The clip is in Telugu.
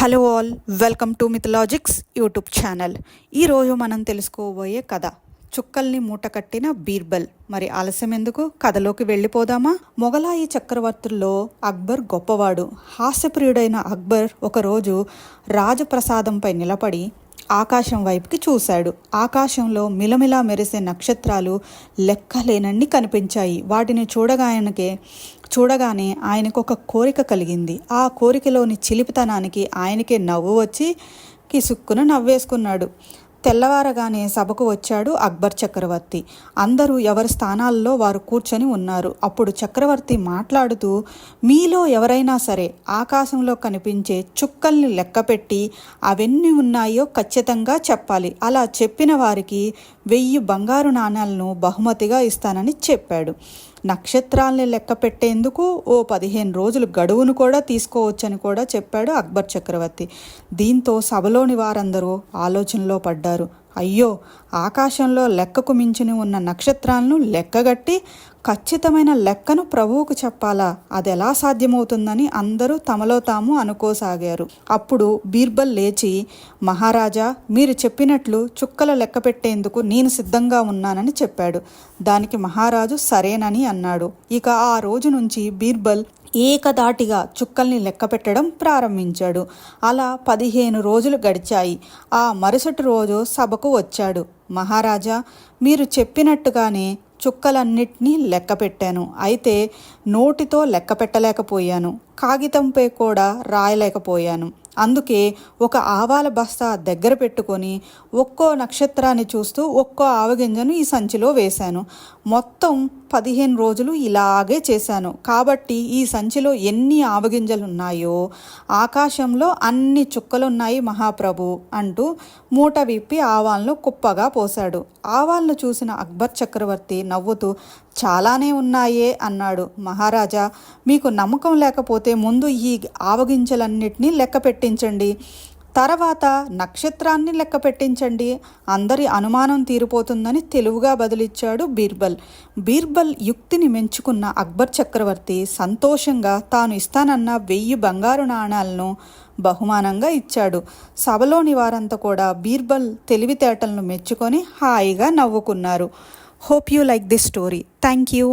Hello all, welcome to Mythologics YouTube channel. ఈరోజు మనం తెలుసుకోబోయే కథ చుక్కల్ని మూటకట్టిన బీర్బల్. మరి ఆలస్యం ఎందుకు, కథలోకి వెళ్ళిపోదామా? మొఘలాయి చక్రవర్తుల్లో అక్బర్ గొప్పవాడు. హాస్యప్రియుడైన అక్బర్ ఒకరోజు రాజప్రసాదంపై నిలబడి ఆకాశం వైపుకి చూశాడు. ఆకాశంలో మిలమిలా మెరిసే నక్షత్రాలు లెక్కలేనన్ని కనిపించాయి. వాటిని చూడగానే ఆయనకు ఒక కోరిక కలిగింది. ఆ కోరికలోని చిలిపితనానికి ఆయనకే నవ్వు వచ్చి కిసుక్కున నవ్వేసుకున్నాడు. తెల్లవారగానే సభకు వచ్చాడు అక్బర్ చక్రవర్తి. అందరూ ఎవరి స్థానాల్లో వారు కూర్చొని ఉన్నారు. అప్పుడు చక్రవర్తి మాట్లాడుతూ, మీలో ఎవరైనా సరే ఆకాశంలో కనిపించే చుక్కల్ని లెక్కపెట్టి అవెన్ని ఉన్నాయో ఖచ్చితంగా చెప్పాలి. అలా చెప్పిన వారికి 1000 బంగారు నాణాలను బహుమతిగా ఇస్తానని చెప్పాడు. నక్షత్రాల్ని లెక్క పెట్టేందుకు ఓ 15 రోజులు గడువును కూడా తీసుకోవచ్చని కూడా చెప్పాడు అక్బర్ చక్రవర్తి. దీంతో సభలోని వారందరూ ఆలోచనలో పడ్డారు. అయ్యో, ఆకాశంలో లెక్కకు మించిన ఉన్న నక్షత్రాలను లెక్కగట్టి ఖచ్చితమైన లెక్కను ప్రభువుకు చెప్పాలా? అదెలా సాధ్యమవుతుందని అందరూ తమలో తాము అనుకోసాగారు. అప్పుడు బీర్బల్ లేచి, మహారాజా, మీరు చెప్పినట్లు చుక్కల లెక్క పెట్టేందుకు నేను సిద్ధంగా ఉన్నానని చెప్పాడు. దానికి మహారాజు సరేనని అన్నాడు. ఇక ఆ రోజు నుంచి బీర్బల్ ఏకదాటిగా చుక్కల్ని లెక్క పెట్టడం ప్రారంభించాడు. అలా 15 రోజులు గడిచాయి. ఆ మరుసటి రోజు సభకు వచ్చాడు. మహారాజా, మీరు చెప్పినట్టుగానే చుక్కలన్నిటినీ లెక్క పెట్టాను. అయితే నోటితో లెక్క పెట్టలేకపోయాను, కాగితంపై కూడా రాయలేకపోయాను. అందుకే ఒక ఆవాల బస్తా దగ్గర పెట్టుకొని ఒక్కో నక్షత్రాన్ని చూస్తూ ఒక్కో ఆవగింజను ఈ సంచిలో వేశాను. మొత్తం 15 రోజులు ఇలాగే చేశాను. కాబట్టి ఈ సంచిలో ఎన్ని ఆవగింజలున్నాయో ఆకాశంలో అన్ని చుక్కలున్నాయి మహాప్రభు అంటూ మూట విప్పి ఆవాలను కుప్పగా పోశాడు. ఆవాలను చూసిన అక్బర్ చక్రవర్తి నవ్వుతూ, చాలానే ఉన్నాయే అన్నాడు. మహారాజా, మీకు నమ్మకం లేకపోతే ముందు ఈ ఆవగింజలన్నిటినీ లెక్క పెట్టించండి, తర్వాత నక్షత్రాన్ని లెక్క పెట్టించండి, అందరి అనుమానం తీరిపోతుందని తెలివిగా బదులిచ్చాడు బీర్బల్. బీర్బల్ యుక్తిని మెచ్చుకున్న అక్బర్ చక్రవర్తి సంతోషంగా తాను ఇస్తానన్న 1000 బంగారు నాణాలను బహుమానంగా ఇచ్చాడు. సభలోని వారంతా కూడా బీర్బల్ తెలివితేటలను మెచ్చుకొని హాయిగా నవ్వుకున్నారు. Hope you like this story. Thank you.